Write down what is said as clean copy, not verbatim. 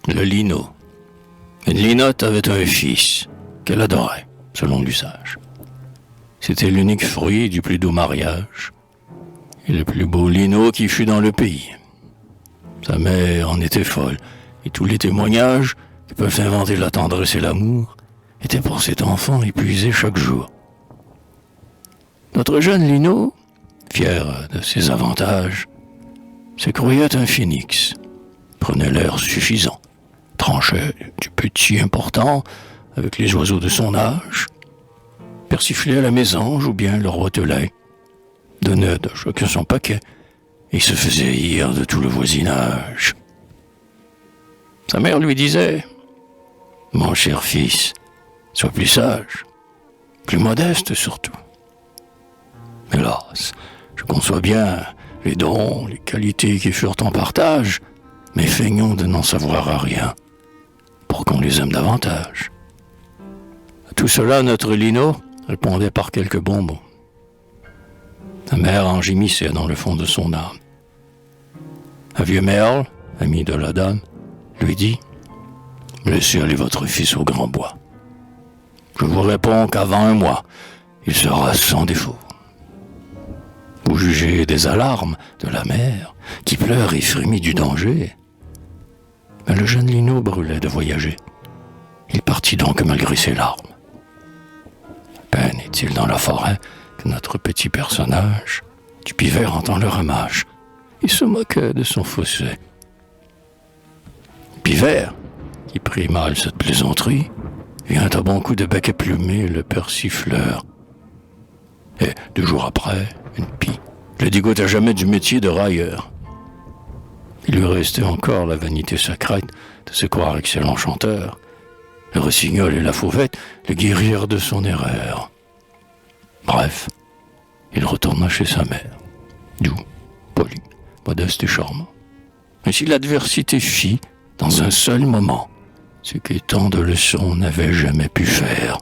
le Lino. Une linotte avait un fils qu'elle adorait, selon l'usage. C'était l'unique fruit du plus doux mariage et le plus beau lino qui fut dans le pays. Sa mère en était folle, et tous les témoignages qui peuvent inventer la tendresse et l'amour étaient pour cet enfant épuisé chaque jour. Notre jeune Lino, fier de ses avantages, se croyait un phénix, prenait l'air suffisant, tranchait du petit important avec les oiseaux de son âge, persiflait à la mésange ou bien le rotelait, donnait de chacun son paquet et se faisait haïr de tout le voisinage. Sa mère lui disait « Mon cher fils, sois plus sage, plus modeste surtout. » Hélas, je conçois bien les dons, les qualités qui furent en partage, mais feignons de n'en savoir rien, pour qu'on les aime davantage. À tout cela, notre Lino répondait par quelques bons mots. Sa mère en gémissait dans le fond de son âme. Un vieux Merle, ami de la dame, lui dit « Laissez aller votre fils au grand bois. Je vous réponds qu'avant un mois, il sera sans défaut. » Vous jugez des alarmes de la mère qui pleure et frémit du danger. Mais le jeune Lino brûlait de voyager. Il partit donc malgré ses larmes. À peine est-il dans la forêt que notre petit personnage, du Pivert, entend le ramage. Il se moquait de son fossé. Pivert, qui prit mal cette plaisanterie, vient à bon coup de bec et plumé le persifleur. Et 2 jours après, une pie le dégoûte à jamais du métier de railleur. Il lui restait encore la vanité secrète de se croire excellent chanteur, le rossignol et la fauvette le guérirent de son erreur. Bref, il retourna chez sa mère, doux, poli, modeste et charmant. Mais si l'adversité fit, dans un seul moment, ce que tant de leçons n'avaient jamais pu faire.